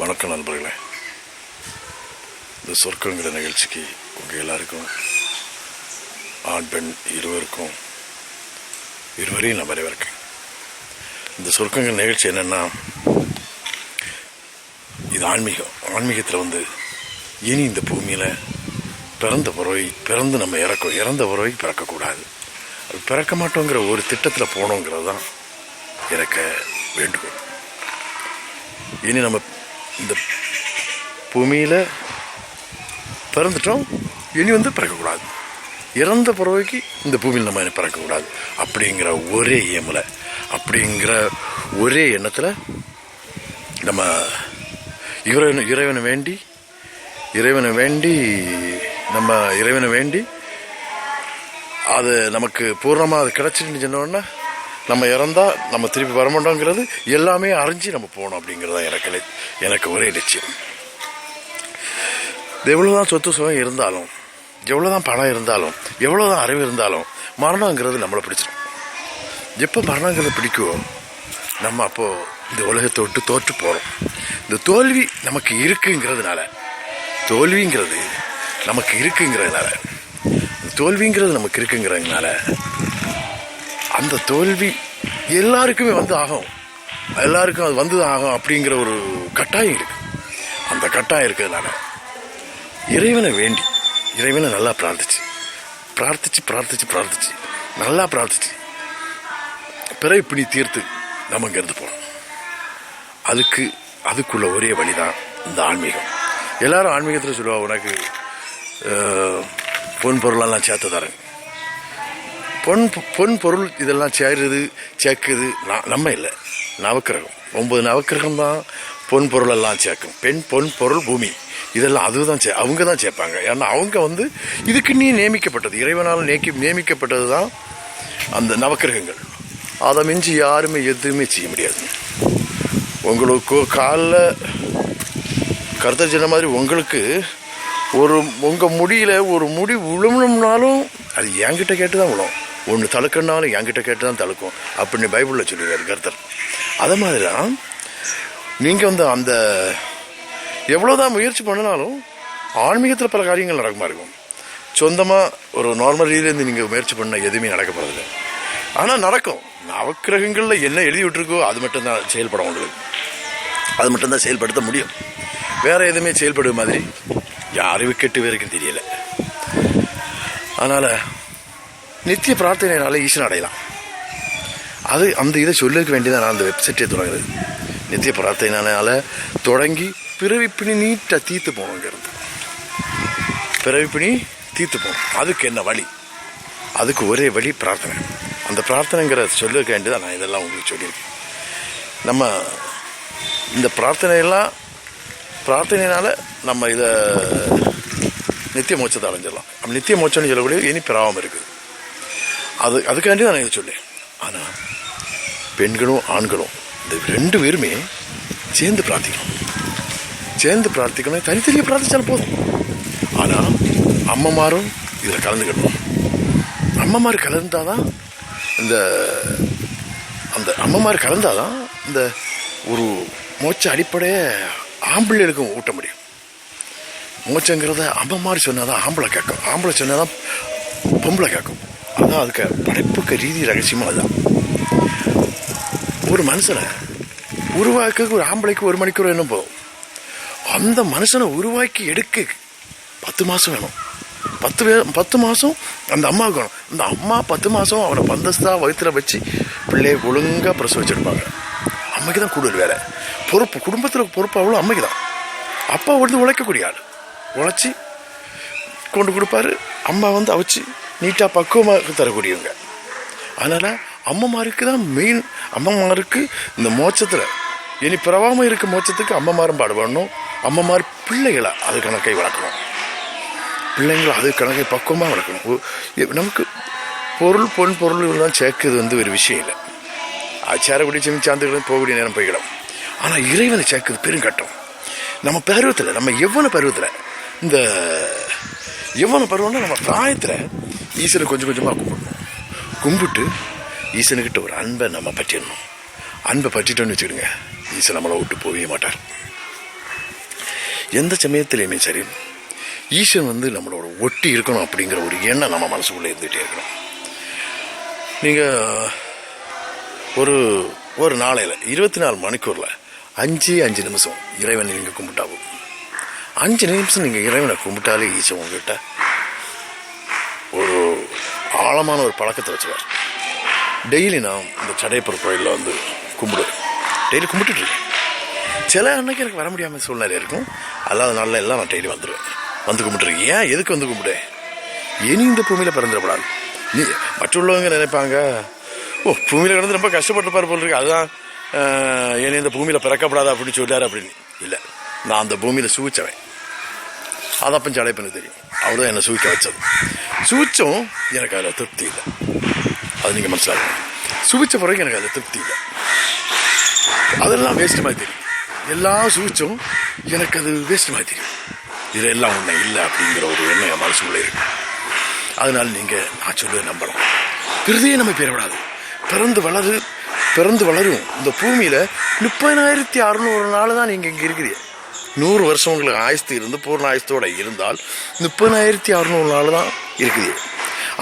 வணக்கம் நண்பர்களே. இந்த சொர்க்கங்கிற நிகழ்ச்சிக்கு உங்கள் எல்லாருக்கும், ஆண் பெண் இருவரையும் நான் வரவேற்கிறேன். இந்த சொர்க்கங்கிற நிகழ்ச்சி என்னென்னா, இது ஆன்மீகத்தில் இனி இந்த பூமியில் பிறந்து நம்ம இறந்த பிறவை பிறக்கக்கூடாது, அது பிறக்க மாட்டோங்கிற ஒரு திட்டத்தில் போனோங்கிறது தான் எனக்கு வேண்டுகோள். இனி நம்ம இந்த பூமியில் பிறந்துட்டோம், இனி பிறக்கக்கூடாது, இறந்த பிறவைக்கு இந்த பூமியில் நம்ம பிறக்கக்கூடாது அப்படிங்கிற ஒரே ஏமில், அப்படிங்கிற ஒரே எண்ணத்தில் நம்ம இறைவனை வேண்டி அது நமக்கு பூர்ணமாக அது கிடச்சின்னு சொன்னோன்னா, நம்ம இறந்தால் நம்ம திருப்பி வரமாட்டோங்கிறது எல்லாமே அறிஞ்சு நம்ம போகணும் அப்படிங்கிறதா எனக்கு ஒரே லட்சியம். எவ்வளோதான் சொத்து சுகம் இருந்தாலும், எவ்வளோதான் பணம் இருந்தாலும், எவ்வளோதான் அறிவு இருந்தாலும், மரணங்கிறது நம்மளை பிடிச்சிடும். எப்போ மரணங்கிறது பிடிக்குமோ நம்ம அப்போது இந்த உலகத்தை விட்டு தோற்று போகிறோம். இந்த தோல்வி நமக்கு இருக்குங்கிறதுனால அந்த தோல்வி எல்லாருக்குமே ஆகும், எல்லாருக்கும் அது வந்துதான் ஆகும் அப்படிங்கிற ஒரு கட்டாயம் இருக்கு. அந்த கட்டாயம் இருக்கிறதுனால இறைவனை நல்லா பிரார்த்திச்சு நல்லா பிரார்த்திச்சு பிறகு இப்படி தீர்த்து நம்ம இங்கிருந்து போகணும். அதுக்குள்ள ஒரே வழிதான் இந்த ஆன்மீகம். எல்லாரும் ஆன்மீகத்தில் சொல்லுவாங்க, உனக்கு பொன் பொருளெல்லாம் சேர்த்து தரேன், பொன் பொருள் இதெல்லாம் சேர்க்குது நம்ம இல்லை, நவக்கிரகம் 9 நவக்கிரகம் தான் பொன் பொருளெல்லாம் சேர்க்கும். பொன் பொருள் பூமி இதெல்லாம் அதுதான் அவங்க தான் சேர்ப்பாங்க. ஏன்னா அவங்க இதுக்கு நியமிக்கப்பட்டது, இறைவனால் நியமிக்கப்பட்டது தான் அந்த நவக்கிரகங்கள். அதை மிஞ்சி யாருமே எதுவுமே செய்ய முடியாது. உங்களுக்கு காலில் கருத்தர் சொன்ன மாதிரி உங்களுக்கு உங்கள் முடியில் ஒரு முடி விழும்னாலும் அது என்கிட்ட கேட்டு தான் விழும், ஒன்று தழுக்கன்னாலும் என்கிட்ட கேட்டு தான் தழுக்கும் அப்படின்னு பைபிளில் சொல்லுவார் கர்த்தர். அதே மாதிரி தான் நீங்கள் அந்த எவ்வளோதான் முயற்சி பண்ணினாலும் ஆன்மீகத்தில் பல காரியங்கள் நடக்குமா இருக்கும். சொந்தமாக ஒரு நார்மல் ரீதியிலேருந்து நீங்கள் முயற்சி பண்ணால் எதுவுமே நடக்க போகிறதில்ல. ஆனால் நடக்கும். நவக்கிரகங்களில் என்ன எழுதி விட்டுருக்கோ அது மட்டும்தான் செயல்படும், உங்களுக்கு அது மட்டும்தான் செயல்படுத்த முடியும். வேறு எதுவுமே செயல்படுற மாதிரி யாரும் கெட்டு பேருக்கும் தெரியலை. அதனால் நித்திய பிரார்த்தனையினால ஈஸ்வரன் அடையலாம். அந்த இதை சொல்லிருக்க வேண்டியதான் நான் அந்த வெப்சைட்டே தொடங்குறது. நித்திய பிரார்த்தனையினால தொடங்கி பிறவிப்பிணி நீட்டாக தீர்த்து போகணுங்கிறது. பிறவிப்பிணி தீர்த்து போகணும். அதுக்கு என்ன வழி? அதுக்கு ஒரே வழி பிரார்த்தனை. அந்த பிரார்த்தனைங்கிற சொல்லிருக்க வேண்டியதான் நான் இதெல்லாம் உங்களுக்கு சொல்லியிருக்கேன். நம்ம இந்த பிரார்த்தனையினால நம்ம இதை நித்திய மோட்சத்தை அடைஞ்சிடலாம். நம்ம நித்திய மோட்சம்னு சொல்லக்கூடிய இனி பிராமம் இருக்குது. அதுக்காண்டி தான் நான் இதை சொல்லேன். ஆனால் பெண்களும் ஆண்களும் இந்த 2 பேருமே சேர்ந்து பிரார்த்திக்கணும். தனித்தனியாக பிரார்த்திச்சாலும் போதும். ஆனால் அம்மமாரும் இதில் கலந்துக்கணும். அம்மமார் கலந்தாதான் இந்த ஒரு மோட்ச அடிப்படையை ஆம்பளைகளுக்கும் ஊட்ட முடியும். மோட்சங்கிறத அம்மமாரி சொன்னாதான் ஆம்பளை கேட்கும், ஆம்பளை சொன்னாதான் பொம்பளை கேட்கும். அதான் அதுக்கு படைப்புக்கு ரீதி ரகசியமாக அதுதான். ஒரு மனுஷனை உருவாக்க ஒரு ஆம்பளைக்கு 1 மணிக்கூர் என்ன போதும். அந்த மனுஷனை உருவாக்கி எடுக்க 10 மாதம் வேணும். 10 மாதம் அந்த அம்மாவுக்கு வேணும். அந்த அம்மா 10 மாதம் அவனை பந்தஸ்தா வயிற்றுல வச்சு பிள்ளையை ஒழுங்காக பிரசவிச்சிருப்பாங்க. அம்மைக்கு தான் கூடுதல் வேலை, பொறுப்பு, குடும்பத்தில் பொறுப்பு அவ்வளோ அம்மைக்கு தான். அப்பா உழைக்கக்கூடிய ஆள், உழைச்சி கொண்டு கொடுப்பாரு. அம்மா அவிச்சு நீட்டாக பக்குவமாக தரக்கூடியவங்க. அதனால் அம்மமாருக்கு தான் மெயின். அம்மமாருக்கு இந்த மோட்சத்தில் இனி பிறவாமல் இருக்க மோட்சத்துக்கு அம்மமாரும் பாடுபடணும். அம்மமார் பிள்ளைகளை அது கணக்கை வளர்க்கணும். பிள்ளைங்களை அது கணக்கை பக்குவமாக வளர்க்கணும். நமக்கு பொன் பொருள் தான் சேர்க்குறது ஒரு விஷயம் இல்லை. அது சேரக்கூடிய சார்ந்துகளும் போகக்கூடிய நேரம் போய்கிடும். ஆனால் இறைவனை சேர்க்குறது பெருங்கட்டம். நம்ம பருவத்தில், நம்ம பருவத்தில், இந்த பருவம்னா நம்ம பிராயத்தில் ஈஸ்வரனை கொஞ்சம் கொஞ்சமாக கும்பிட்டு ஈஸ்வரனுக்கிட்ட ஒரு அன்பை நம்ம பற்றிடணும். அன்பை பற்றிட்டோன்னு வச்சுக்கிடுங்க, ஈஸ்வரன் நம்மளை விட்டு போகவே மாட்டார். எந்த சமயத்திலையுமே சரி ஈஸ்வரன் வந்து நம்மளோட ஒட்டி இருக்கணும் அப்படிங்கிற ஒரு எண்ணம் நம்ம மனசுக்குள்ளே இருந்துகிட்டே இருக்கணும். நீங்கள் ஒரு நாளையில் 24 மணிக்கூரில் 5 நிமிஷம் இறைவனை நீங்கள் கும்பிட்டாவும் 5 நிமிஷம் நீங்கள் இறைவனை கும்பிட்டாலே ஈஸ்வரன் உங்ககிட்ட ஒரு ஆழமான ஒரு பழக்கத்தை வச்சுருவார். டெய்லி நான் இந்த சடையப்பர் கோயிலில் வந்து கும்பிடுவேன். டெய்லி கும்பிட்டுட்டு இருக்கேன். சில அன்னைக்கு எனக்கு வர முடியாமல் சூழ்நிலை இருக்கும். அல்லாத நாளில் எல்லாம் நான் டெய்லி வந்துடுவேன். வந்து கும்பிட்டுருக்கேன். ஏன் எதுக்கு வந்து கும்பிட்டேன்? இனி இந்த பூமியில் பிறந்துடப்படாது. நீ மற்றவங்க நினைப்பாங்க, ஓ பூமியில் கிடந்து ரொம்ப கஷ்டப்பட்டுப்பார் போல் இருக்கு, அதுதான் இனி இந்த பூமியில் பிறக்கப்படாது அப்படின்னு சொல்லிட்டாரு அப்படின்னு. இல்லை, நான் அந்த பூமியில் சூச்சவன். அது அப்போ சடைப்பனுக்கு தெரியும். அவர் தான் என்னை சூக்க வச்சது. சூச்சம் எனக்கு அதில் திருப்தி இல்லை. அது நீங்கள் மனசிலாக்கணும். சுவிச்ச பிறகு எனக்கு அதில் திருப்தி இல்லை. அதெல்லாம் வேஸ்ட் மாதிரி தெரியும். எல்லா சூச்சும் எனக்கு அது வேஸ்ட் மாதிரி தெரியும். இதில் எல்லாம் ஒன்றை இல்லை அப்படிங்கிற ஒரு எண்ணம் என் மனசுக்குள்ளே இருக்கு. அதனால நீங்கள் நான் சொல்லுவதை நம்பணும். பிறதையே நம்ம பெறப்படாது. பிறந்து வளரும் இந்த பூமியில் 30,600 நாள் தான் நீங்கள் இங்கே இருக்கிறீங்க. 100 வருஷம் உங்களுக்கு ஆயுஸ்து இருந்து பூர்ண ஆயுஸ்தோடு இருந்தால் 30,600 நாள் தான் இருக்குது.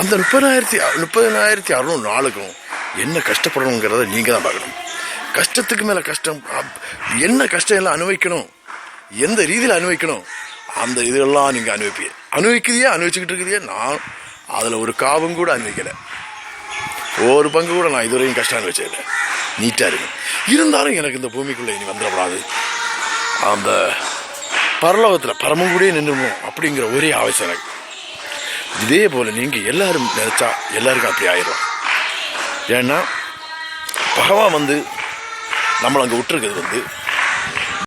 அந்த 30,600 நாளுக்கும் என்ன கஷ்டப்படணுங்கிறத நீங்கள் தான் பார்க்கணும். கஷ்டத்துக்கு மேலே கஷ்டம், என்ன கஷ்டம் எல்லாம் அனுபவிக்கணும், எந்த ரீதியில் அனுபவிக்கணும், அந்த இதெல்லாம் நீங்கள் அனுபவிச்சுக்கிட்டு இருக்குதியே. நான் அதில் ஒரு காவும் கூட அனுபவிக்கலை. ஒரு பங்கு கூட நான் இதுவரையும் கஷ்டம் அனுபவிச்சதில்லை. நீட்டாக இருக்கும். இருந்தாலும் எனக்கு இந்த பூமிக்குள்ளே இனி வந்துடக்கூடாது, அந்த பரலோகத்தில் பரமும் கூட நின்றுணும் அப்படிங்கிற ஒரே ஆவசியம் எனக்கு. இதே போல் நீங்கள் எல்லாரும் நினச்சா எல்லாருக்கும் அப்படி ஆயிடும். ஏன்னா பகவான் வந்து நம்மளை அங்கே விட்டுருக்கிறது வந்து